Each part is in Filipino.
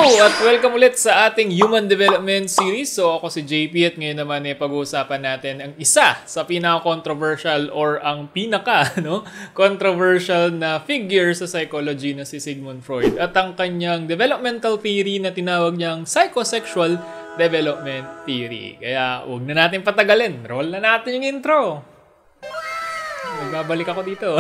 At welcome ulit sa ating Human Development Series. So ako si JP at ngayon naman pag-uusapan natin ang isa sa pinaka-controversial or ang controversial na figure sa psychology na si Sigmund Freud at ang kanyang developmental theory na tinawag niyang psychosexual development theory. Kaya huwag na natin patagalin. Roll na natin yung intro. Magbabalik ako dito.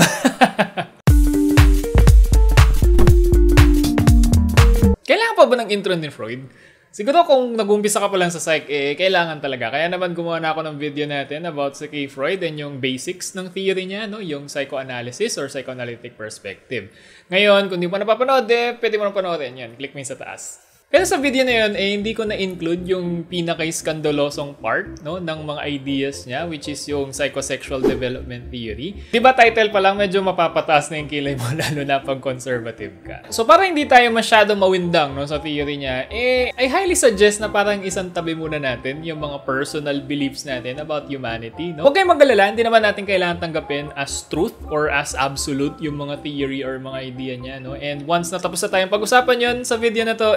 Kailangan pa ba ng intro ni Freud? Siguro kung nag-umpisa ka pa lang sa psych, kailangan talaga. Kaya naman gumawa na ako ng video natin about sa kay Freud and yung basics ng theory niya, yung psychoanalysis or psychoanalytic perspective. Ngayon, kung di mo napapanood, pwede mo na panoorin yan. Click mo sa taas. Pero sa video na yun, hindi ko na-include yung pinaka-skandalosong part ng mga ideas niya, which is yung psychosexual development theory. Diba title pa lang, medyo mapapataas na yung kilay mo, lalo na pag conservative ka. So para hindi tayo masyado mawindang sa theory niya, I highly suggest na parang isang tabi muna natin yung mga personal beliefs natin about humanity. Huwag kayong mag-alala, hindi naman natin kailangan tanggapin as truth or as absolute yung mga theory or mga idea niya. And once natapos na tayong pag-usapan yun sa video na to,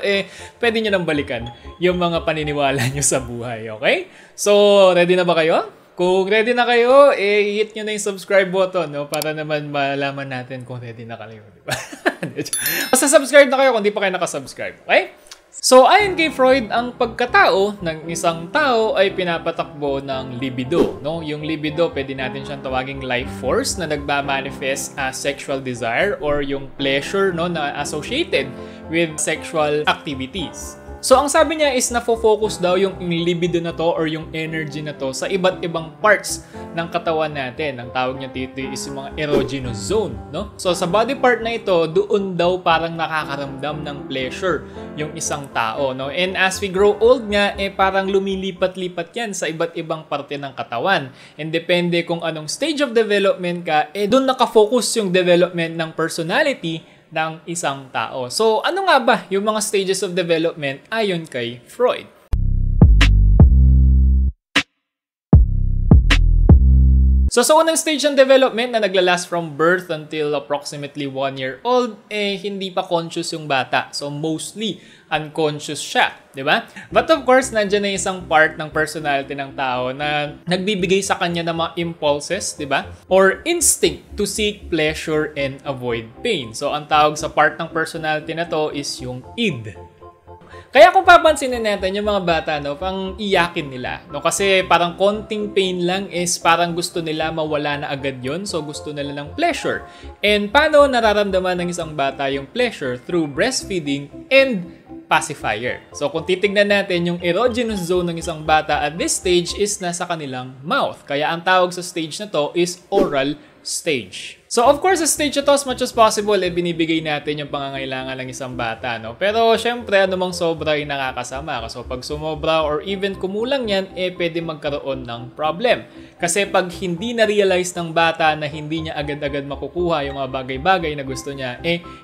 pwede nyo nang balikan yung mga paniniwala nyo sa buhay, okay? So, ready na ba kayo? Kung ready na kayo, hit nyo na yung subscribe button, para naman malaman natin kung ready na kayo, di ba? Basta subscribe na kayo kung di pa kayo nakasubscribe, okay? So, ayon kay Freud, ang pagkatao ng isang tao ay pinapatakbo ng libido. Yung libido, pwede natin siyang tawaging life force na nagmamanifest as sexual desire or yung pleasure na associated with sexual activities. So, ang sabi niya is nafo-focus daw yung libido na to or yung energy na to sa iba't ibang parts ng katawan natin. Ang tawag niya dito is yung mga erogenous zone. So, sa body part na ito, doon daw parang nakakaramdam ng pleasure yung isang tao. And as we grow old nga, parang lumilipat-lipat yan sa iba't ibang parte ng katawan. And depende kung anong stage of development ka, doon nakafocus yung development ng personality ng isang tao. So, ano nga ba yung mga stages of development ayon kay Freud? So, sa unang stage ng development na naglalast from birth until approximately 1 year old, hindi pa conscious yung bata. So, mostly unconscious siya, di ba? But of course, nandiyan na isang part ng personality ng tao na nagbibigay sa kanya ng mga impulses, di ba? Or instinct to seek pleasure and avoid pain. So, ang tawag sa part ng personality na to is yung id. Kaya kung papansinin natin yung mga bata, pang iyakin nila. Kasi parang konting pain lang is parang gusto nila mawala na agad yon. So gusto nila ng pleasure. And paano nararamdaman ng isang bata yung pleasure? Through breastfeeding and pacifier. So kung titignan natin yung erogenous zone ng isang bata at this stage is nasa kanilang mouth. Kaya ang tawag sa stage na to is oral stage. So of course, sa stage ito, as much as possible, binibigay natin yung pangangailangan ng isang bata. Pero syempre, anumang sobra ay nakakasama. So pag sumobra or even kumulang yan, pwede magkaroon ng problem. Kasi pag hindi na-realize ng bata na hindi niya agad-agad makukuha yung mga bagay-bagay na gusto niya,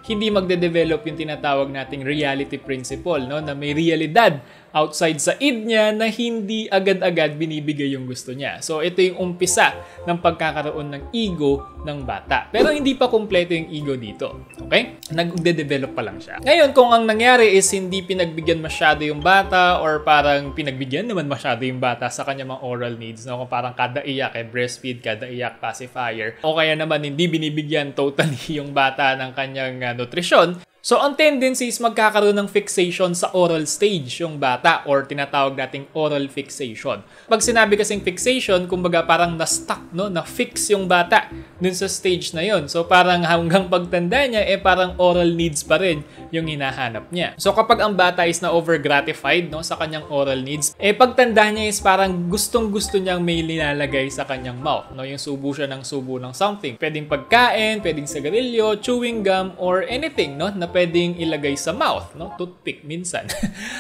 hindi magde-develop yung tinatawag nating reality principle, na may realidad outside sa id niya na hindi agad-agad binibigay yung gusto niya. So ito yung umpisa ng pagkakaroon ng ego ng bata. Pero hindi pa kumpleto yung ego dito. Okay? Nagde-develop pa lang siya. Ngayon, kung ang nangyari is hindi pinagbigyan masyado yung bata or parang pinagbigyan naman masyado yung bata sa kanyang mga oral needs, kung parang kada iyak breastfeed, kada iyak pacifier, o kaya naman hindi binibigyan totally yung bata ng kanyang nutrisyon, so, ang tendency is magkakaroon ng fixation sa oral stage yung bata or tinatawag nating oral fixation. Pag sinabi kasing fixation, kumbaga parang na-stuck, na-fix yung bata dun sa stage na yon. So, parang hanggang pagtanda niya, parang oral needs pa rin yung hinahanap niya. So, kapag ang bata is na-over-gratified sa kanyang oral needs, pagtanda niya is parang gustong-gusto niyang may linalagay sa kanyang mouth. Yung subo siya ng subo ng something. Pwedeng pagkain, pwedeng sigarilyo, chewing gum, or anything, na pwedeng ilagay sa mouth, toothpick minsan.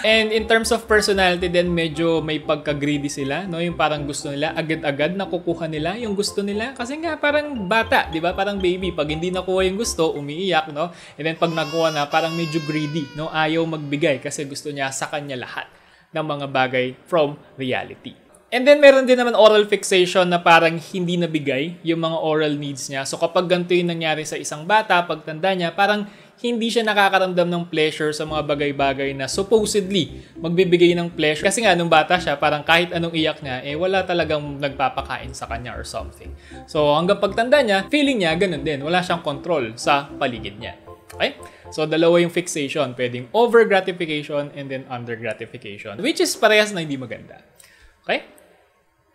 And in terms of personality din, medyo may pagka-greedy sila, yung parang gusto nila agad-agad nakukuha nila yung gusto nila kasi nga parang bata, di ba? Parang baby, pag hindi nakuha yung gusto, umiiyak, And then pag nakuha na, parang medyo greedy, ayaw magbigay kasi gusto niya sa kanya lahat ng mga bagay from reality. And then, meron din naman oral fixation na parang hindi nabigay yung mga oral needs niya. So, kapag ganito yung nangyari sa isang bata, pagtanda niya, parang hindi siya nakakaramdam ng pleasure sa mga bagay-bagay na supposedly magbibigay ng pleasure. Kasi nga, nung bata siya, parang kahit anong iyak niya, wala talagang nagpapakain sa kanya or something. So, hanggang pagtanda niya, feeling niya, ganun din. Wala siyang control sa paligid niya. Okay? So, dalawa yung fixation. Pwedeng over-gratification and then under-gratification. Which is parehas na hindi maganda. Okay?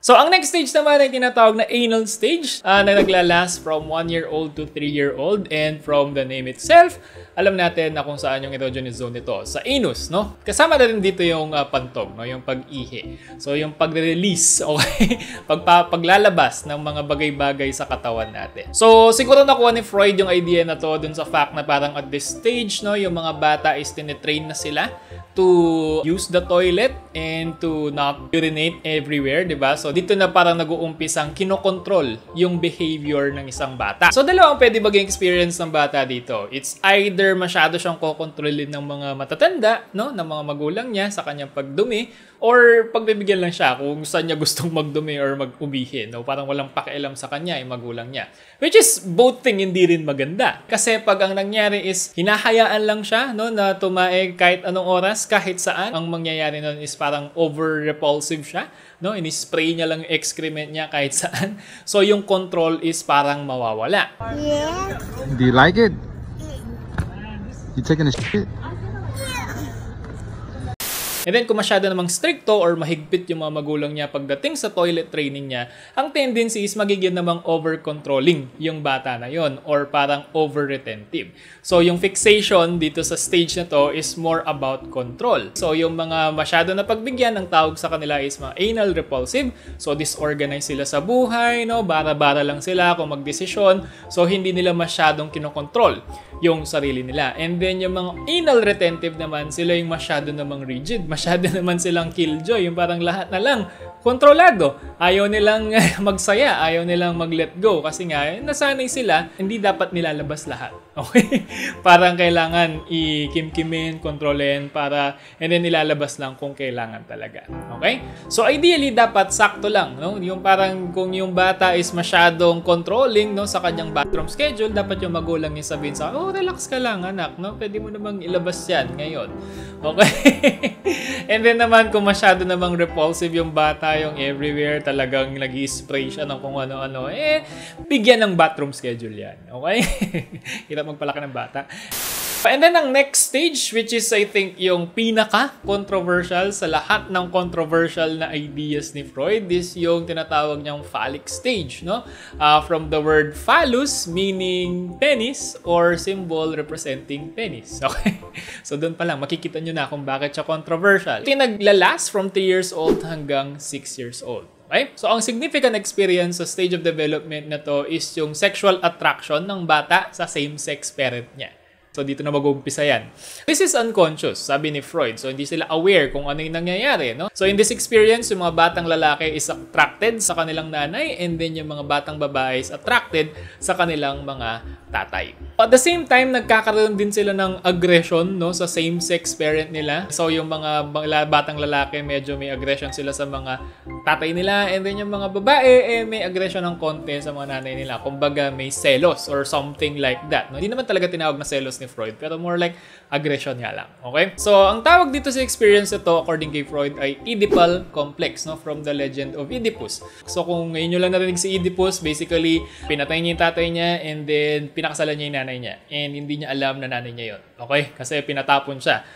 So, ang next stage naman ay tinatawag na anal stage na naglalast from 1-year-old to 3-year-old. And from the name itself, alam natin na kung saan yung erogenous zone nito. Sa anus, no? Kasama na rin dito yung pantog, no? Yung pag-ihi. So, yung pag-release, okay? Paglalabas ng mga bagay-bagay sa katawan natin. So, siguro nakuha ni Freud yung idea na to dun sa fact na parang at this stage, no? Yung mga bata is tinitrain na sila to use the toilet and to not urinate everywhere, diba? So, dito na parang nag-uumpisang kinokontrol yung behavior ng isang bata. So, dalawang pwede maging experience ng bata dito. It's either masyado siyang kokontrolin ng mga matatanda, no? Ng mga magulang niya sa kanyang pagdumi, or pagbibigyan lang siya kung saan niya gustong magdumi or mag-ubihin. No? Parang walang pakialam sa kanya yung magulang niya. Which is, both thing hindi rin maganda. Kasi pag ang nangyari is, hinahayaan lang siya, no? Na tumae kahit anong oras, kahit saan. Ang mangyayari nun is parang over-repulsive siya. No? Ini-spray niya lang yung excrement niya kahit saan. So, yung control is parang mawawala. Yeah. Do you like it? You taking a shit? And then kung masyado namang stricto or mahigpit yung mga magulang niya pagdating sa toilet training niya, ang tendency is magiging namang over-controlling yung bata na yon or parang over-retentive. So yung fixation dito sa stage na to is more about control. So yung mga masyado na pagbigyan, ang tawag sa kanila is mga anal repulsive. So disorganized sila sa buhay, no? Bara-bara lang sila kung magdesisyon. So hindi nila masyadong kinokontrol yung sarili nila. And then yung mga anal retentive naman, sila yung masyado namang rigid. Masyado naman silang killjoy. Yung parang lahat na lang kontrolado. Ayaw nilang magsaya. Ayaw nilang mag-let go. Kasi nga, nasanay sila, hindi dapat nilalabas lahat. Okay? Parang kailangan i-kim-kimin, kontrolin, and then nilalabas lang kung kailangan talaga. Okay? So, ideally, dapat sakto lang. No? Yung parang kung yung bata is masyadong controlling, no, sa kanyang bathroom schedule, dapat yung magulang niya sabihin sa, oh, relax ka lang, anak. No? Pwede mo namang ilabas yan ngayon. Okay? And then naman, kung masyado namang repulsive yung bata, yung everywhere, talagang nag-i-spray siya ng kung ano-ano, bigyan ng bathroom schedule yan. Okay? Hirap magpalaki ng bata. And then, ang next stage, which is, I think, yung pinaka-controversial sa lahat ng controversial na ideas ni Freud, is yung tinatawag niyang phallic stage, no? From the word phallus, meaning penis, or symbol representing penis. Okay? So, doon pa lang, makikita nyo na kung bakit siya controversial. Ito yung naglalast from 3 years old hanggang 6 years old. Okay? So, ang significant experience sa stage of development na to is yung sexual attraction ng bata sa same-sex parent niya. So, dito na mag-uumpisa yan. This is unconscious, sabi ni Freud. So, hindi sila aware kung ano yung nangyayari, no? So, in this experience, yung mga batang lalaki is attracted sa kanilang nanay, and then yung mga batang babae is attracted sa kanilang mga tatay. At the same time, nagkakaroon din sila ng aggression, no, sa same-sex parent nila. So, yung mga batang lalaki, medyo may aggression sila sa mga tatay nila, and then yung mga babae, may aggression ng konti sa mga nanay nila. Kumbaga, may selos or something like that. No? Hindi naman talaga tinawag na selos ni Freud, pero more like aggression nga lang. Okay? So, ang tawag dito sa experience ito, according kay Freud, ay Oedipal complex, no? From the legend of Oedipus. So, kung ngayon nyo lang narinig si Oedipus, basically, pinatay niya yung tatay niya, and then pinakasalan niya yung nanay niya. And hindi niya alam na nanay niya yun. Okay? Kasi pinatapon siya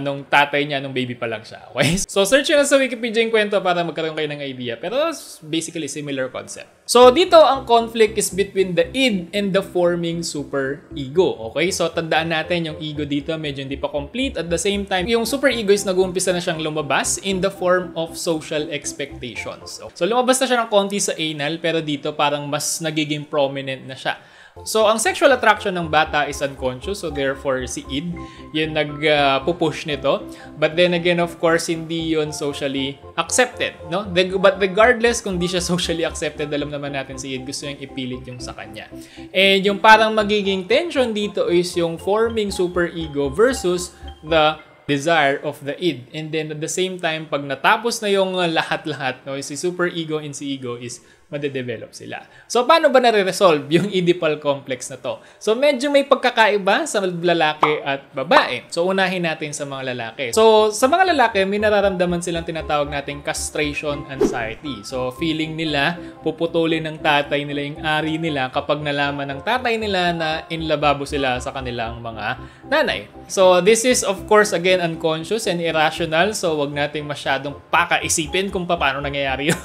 nung tatay niya, nung baby pa lang siya. Okay? So, search nyo na sa Wikipedia yung kwento para magkaroon kayo ng idea. Pero, basically, similar concept. So, dito, ang conflict is between the id and the forming super ego. Okay? So, tandaan natin yung ego dito, medyo hindi pa complete. At the same time, yung super ego is nag-uumpisa na siyang lumabas in the form of social expectations. So, lumabas na siya ng konti sa anal, pero dito parang mas nagiging prominent na siya. So, ang sexual attraction ng bata is unconscious. So, therefore, si id, yun nag-push nito. But then again, of course, hindi yun socially accepted. No? But regardless kung di siya socially accepted, alam naman natin si id, gusto niyang ipilit yung sa kanya. And yung parang magiging tension dito is yung forming superego versus the desire of the id. And then at the same time, pag natapos na yung lahat-lahat, no, si superego and si ego is madedevelop sila. So, paano ba nare-resolve yung Oedipal complex na to? So, medyo may pagkakaiba sa lalaki at babae. So, unahin natin sa mga lalaki. So, sa mga lalaki, may nararamdaman silang tinatawag nating castration anxiety. So, feeling nila, puputulin ng tatay nila yung ari nila kapag nalaman ng tatay nila na inlababo sila sa kanilang mga nanay. So, this is of course, again, unconscious and irrational. So, wag nating masyadong pakaisipin kung paano nangyayari yun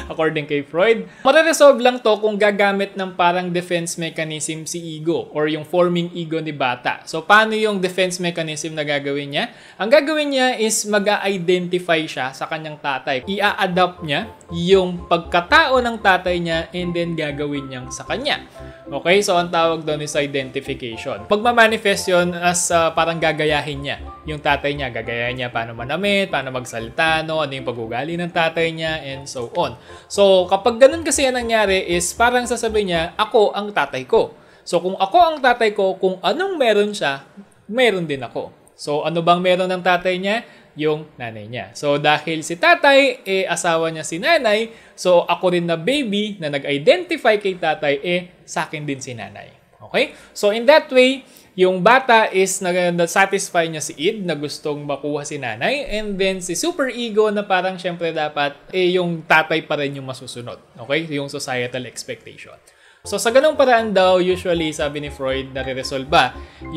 according kay Freud. Mare-resolve lang to kung gagamit ng parang defense mechanism si ego or yung forming ego ni bata. So, paano yung defense mechanism na gagawin niya? Ang gagawin niya is mag-identify siya sa kanyang tatay. I-adapt niya yung pagkatao ng tatay niya and then gagawin niyang sa kanya. Okay? So, ang tawag doon is identification. Pagmamanifest yun as parang gagayahin niya. Yung tatay niya, gagayahin niya paano manamit, paano magsalita, ano yung pag-ugali ng tatay niya, and so on. So, kapag ganun kasi yan nangyari is parang sasabihin niya, ako ang tatay ko. So, kung ako ang tatay ko, kung anong meron siya, meron din ako. So, ano bang meron ng tatay niya? Yung nanay niya. So, dahil si tatay, asawa niya si nanay, so ako rin na baby na nag-identify kay tatay, sa akin din si nanay. Okay? So, in that way, yung bata is na-satisfy niya si id na gustong makuha si nanay, and then si super ego na parang syempre dapat yung tatay pa rin yung masusunod. Okay? Yung societal expectation. So sa ganung paraan daw, usually sabi ni Freud, nare-resolve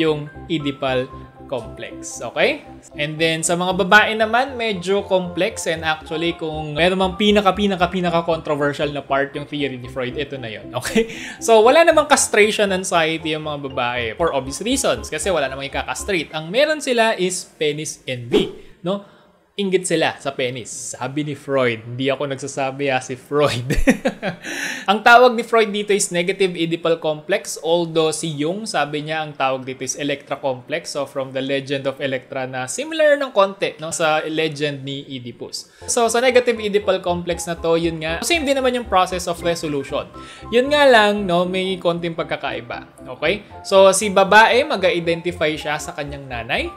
yung Oedipal complex. Okay? And then sa mga babae naman, medyo complex, and actually kung meron mang pinaka-controversial na part yung theory ni Freud, ito na yun. Okay? So wala namang castration anxiety yung mga babae for obvious reasons kasi wala namang ikakastrate. Ang meron sila is penis envy. No? Inggit sila sa penis. Sabi ni Freud. Hindi ako nagsasabi si Freud. Ang tawag ni Freud dito is negative Oedipal complex, although si Jung, sabi niya ang tawag dito is Electra complex. So from the legend of Electra na similar ng konti sa legend ni Oedipus. So sa negative Oedipal complex na to, yun nga, same din naman yung process of resolution. Yun nga lang, may konting pagkakaiba. Okay? So si babae, mag-identify siya sa kanyang nanay,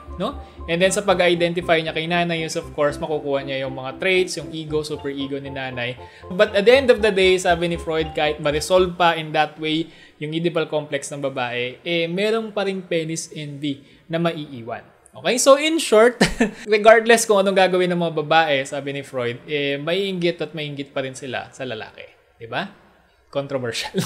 And then sa pag-identify niya kay nanay is of course makukuha niya yung mga traits, yung ego, super ego ni nanay. But at the end of the day, sabi ni Freud, kahit ma-resolve pa in that way yung Oedipal complex ng babae, merong pa ring penis envy na maiiwan. Okay? So in short, regardless kung anong gagawin ng mga babae, sabi ni Freud, maiinggit at maiinggit pa rin sila sa lalaki. Diba? Controversial.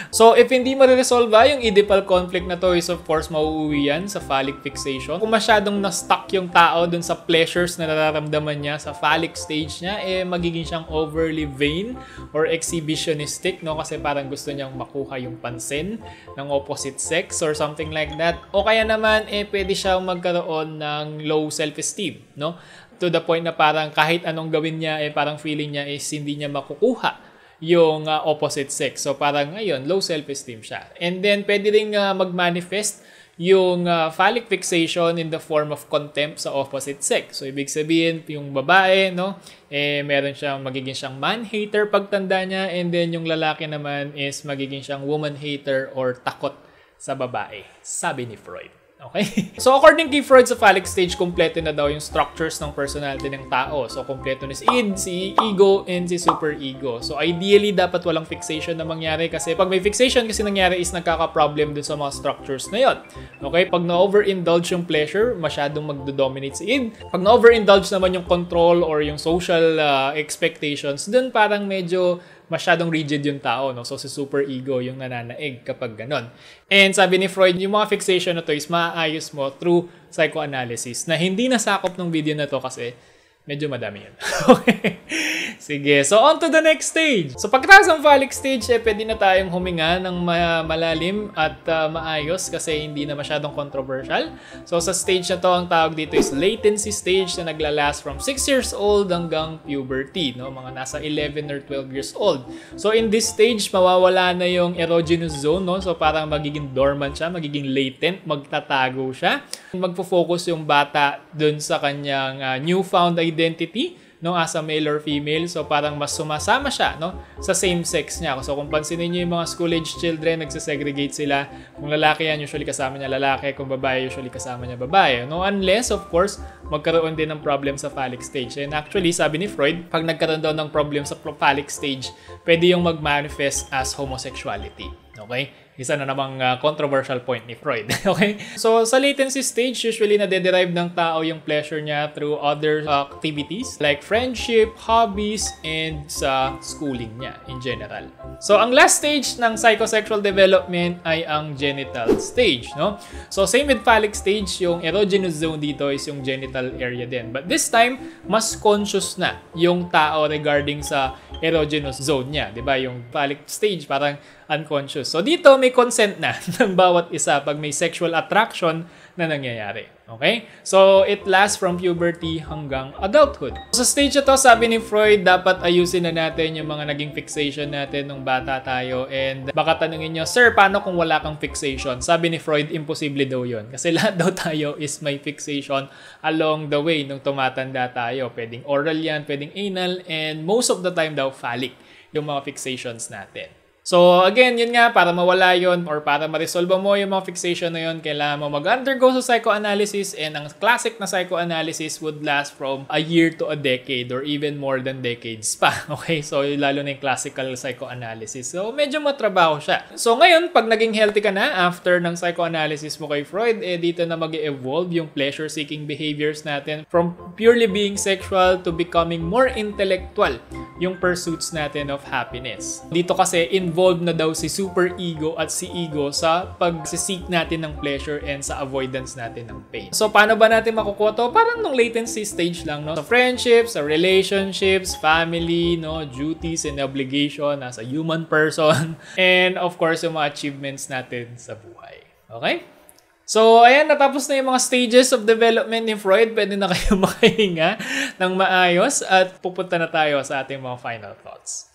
So, if hindi ma-resolve yung Oedipal conflict na to is of course mauuwi yan sa phallic fixation. Kung masyadong na-stuck yung tao dun sa pleasures na nararamdaman niya sa phallic stage niya, magiging siyang overly vain or exhibitionistic, kasi parang gusto niyang makuha yung pansin ng opposite sex or something like that. O kaya naman, pwede siyang magkaroon ng low self-esteem, to the point na parang kahit anong gawin niya, parang feeling niya is hindi niya makukuha yung opposite sex. So parang ngayon, low self-esteem siya. And then pwede rin mag-manifest yung phallic fixation in the form of contempt sa opposite sex. So ibig sabihin, yung babae, meron siyang magiging siyang man-hater pagtanda niya, and then yung lalaki naman is magiging siyang woman-hater or takot sa babae. Sabi ni Freud. Okay? So, according kay Freud, sa phallic stage, kompleto na daw yung structures ng personality ng tao. So, kompleto na si id, si ego, and si super ego. So, ideally, dapat walang fixation na mangyari kasi pag may fixation kasi nangyari is nagkaka-problem dun sa mga structures na yun. Okay? Pag na-overindulge yung pleasure, masyadong magdo-dominate si id. Pag na-overindulge naman yung control or yung social expectations, dun parang medyo masyadong rigid yung tao, So, si super ego yung nananaig kapag ganon. And sabi ni Freud, yung mga fixation na to is maaayos mo through psychoanalysis na hindi nasakop ng video na to kasi medyo madami yun. Okay? Sige. So, on to the next stage. So, pagkatapos ng phallic stage, pwede na tayong huminga ng malalim at maayos kasi hindi na masyadong controversial. So, sa stage na to, ang tawag dito is latency stage na naglalast from 6 years old hanggang puberty. Mga nasa 11 or 12 years old. So, in this stage, mawawala na yung erogenous zone. So, parang magiging dormant siya, magiging latent, magtatago siya. Magpo-focus yung bata dun sa kanyang newfound identity as a male or female. So parang mas sumasama siya sa same sex niya. So kung pansinin niyo yung mga school age children, nagsasegregate sila. Kung lalaki yan, usually kasama niya lalaki. Kung babae, usually kasama niya babae. Unless of course magkaroon din ng problem sa phallic stage. And actually, sabi ni Freud, pag nagkaroon daw ng problem sa phallic stage, pwede yung mag-manifest as homosexuality. Okay? Isa na namang controversial point ni Freud. Okay? So, sa latency stage, usually nade-derive ng tao yung pleasure niya through other activities like friendship, hobbies, and sa schooling niya in general. So, ang last stage ng psychosexual development ay ang genital stage, no? So, same with phallic stage, yung erogenous zone dito is yung genital area din. But this time, mas conscious na yung tao regarding sa erogenous zone niya. Diba? Yung phallic stage, parang unconscious. So, dito may consent na ng bawat isa pag may sexual attraction na nangyayari. Okay? So, it lasts from puberty hanggang adulthood. Sa stage ito, sabi ni Freud, dapat ayusin na natin yung mga naging fixation natin nung bata tayo. And baka tanungin nyo, Sir, paano kung wala kang fixation? Sabi ni Freud, imposible daw yun. Kasi lahat daw tayo is may fixation along the way nung tumatanda tayo. Pwedeng oral yan, pwedeng anal, and most of the time daw phallic yung mga fixations natin. So, again, yun nga, para mawala yun or para ma-resolve mo yung mga fixation na yun, kailangan mo mag-undergo sa psychoanalysis, and ang classic na psychoanalysis would last from a year to a decade or even more than decades pa. Okay? So, lalo na yung classical psychoanalysis. So, medyo matrabaho siya. So, ngayon, pag naging healthy ka na after ng psychoanalysis mo kay Freud, dito na mag-evolve yung pleasure-seeking behaviors natin from purely being sexual to becoming more intellectual yung pursuits natin of happiness. Dito kasi, involved na daw si superego at si ego sa pag-seek natin ng pleasure and sa avoidance natin ng pain. So, paano ba natin makukuha to? Parang nung latency stage lang, no? Sa friendships, sa relationships, family, no? Duties and obligation as a human person, and of course, yung mga achievements natin sa buhay. Okay? So, ayan, natapos na yung mga stages of development ni Freud. Pwede na kayo makahinga ng maayos at pupunta na tayo sa ating mga final thoughts.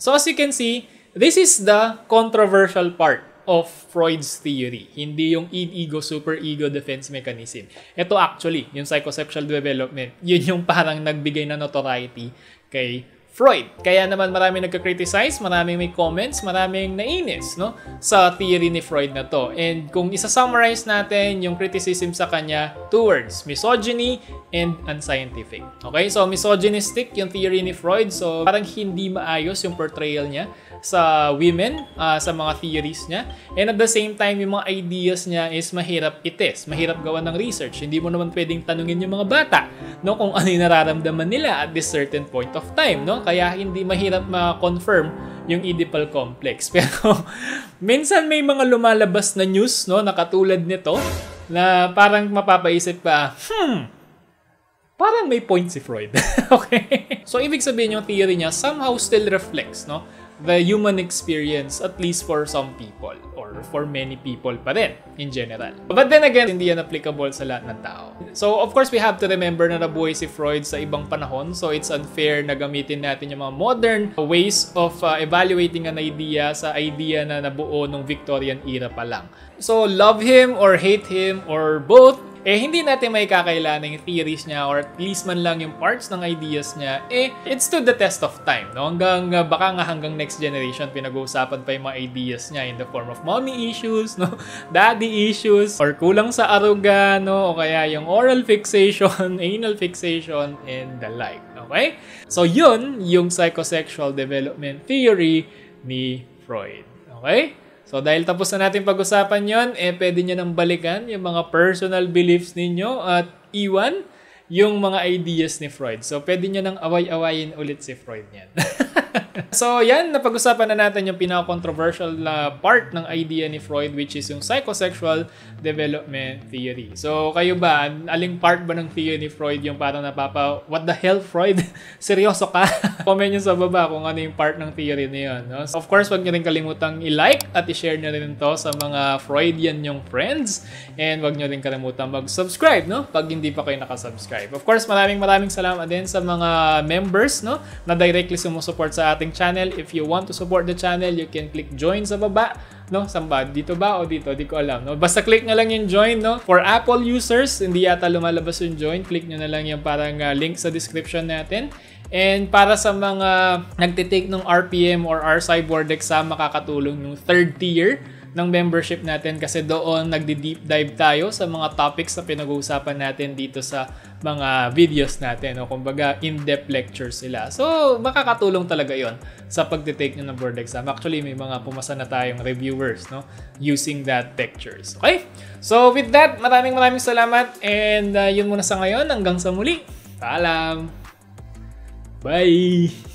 So as you can see, this is the controversial part of Freud's theory. Hindi yung id-ego, super-ego defense mechanism. Ito actually, yung psychosexual development, yun yung parang nagbigay na notoriety kay Freud. Kaya naman maraming nagka-criticize, maraming may comments, maraming nainis, no? Sa theory ni Freud na to. And kung isa-summarize natin yung criticism sa kanya, two words, misogyny and unscientific. Okay? So, misogynistic yung theory ni Freud. So, parang hindi maayos yung portrayal niya sa women, sa mga theories niya. And at the same time, yung mga ideas niya is mahirap i-test, mahirap gawa ng research. Hindi mo naman pwedeng tanungin yung mga bata, no, kung ano yung nararamdaman nila at this certain point of time, no? Kaya hindi mahirap ma-confirm yung Oedipal complex. Pero minsan may mga lumalabas na news, no, na katulad nito, na parang mapapaisip pa, parang may point si Freud. Okay? So, ibig sabihin yung theory niya somehow still reflects, no, the human experience, at least for some people or for many people pa rin in general. But then again, hindi yan applicable sa lahat ng tao. So, of course, we have to remember na nabuhay si Freud sa ibang panahon. So, it's unfair na gamitin natin yung mga modern ways of evaluating an idea sa idea na nabuo nung Victorian era pa lang. So, love him or hate him or both, hindi natin may kakailanang yung theories niya or at least man lang yung parts ng ideas niya, it stood the test of time, no? Baka hanggang next generation pinag-uusapan pa yung mga ideas niya in the form of mommy issues, no? Daddy issues, or kulang sa aruga, no? O kaya yung oral fixation, anal fixation, and the like, okay? So yun yung psychosexual development theory ni Freud, okay? So, dahil tapos na natin pag-usapan yon, pwede nyo nang balikan yung mga personal beliefs ninyo at iwan yung mga ideas ni Freud. So, pwede nyo nang away-awayin ulit si Freud niyan. So, yan, napag-usapan na natin yung pinaka-controversial na part ng idea ni Freud, which is yung psychosexual development theory. So, kayo ba, aling part ba ng theory ni Freud yung parang what the hell, Freud? Seryoso ka? Comment nyo sa baba kung ano yung part ng theory na yun. No? So, of course, wag nyo rin kalimutang i-like at i-share nyo rin to sa mga Freudian yung friends. And wag nyo rin kalimutan mag-subscribe, no? Pag hindi pa kayo nakasubscribe. Of course, maraming salamat din sa mga members, no, na directly sumusupport sa ating channel. If you want to support the channel, you can click join sa baba, no? Saan ba? Dito ba o dito? Di ko alam, no? Basta click nyo lang yung join, no? For Apple users, hindi yata lumalabas yung join. Click nyo na lang yung parang link sa description natin. And para sa mga nagtitake ng RPM or R-Cyborg exam, makakatulong yung third tier ng membership natin kasi doon nagdi-deep dive tayo sa mga topics na pinag-uusapan natin dito sa mga videos natin. O kumbaga, in-depth lectures sila. So, makakatulong talaga yon sa pagtitake nyo ng board exam. Actually, may mga pumasa na tayong reviewers, no? Using that lectures. Okay? So, with that, maraming salamat. And yun muna sa ngayon. Hanggang sa muli. Paalam! Bye!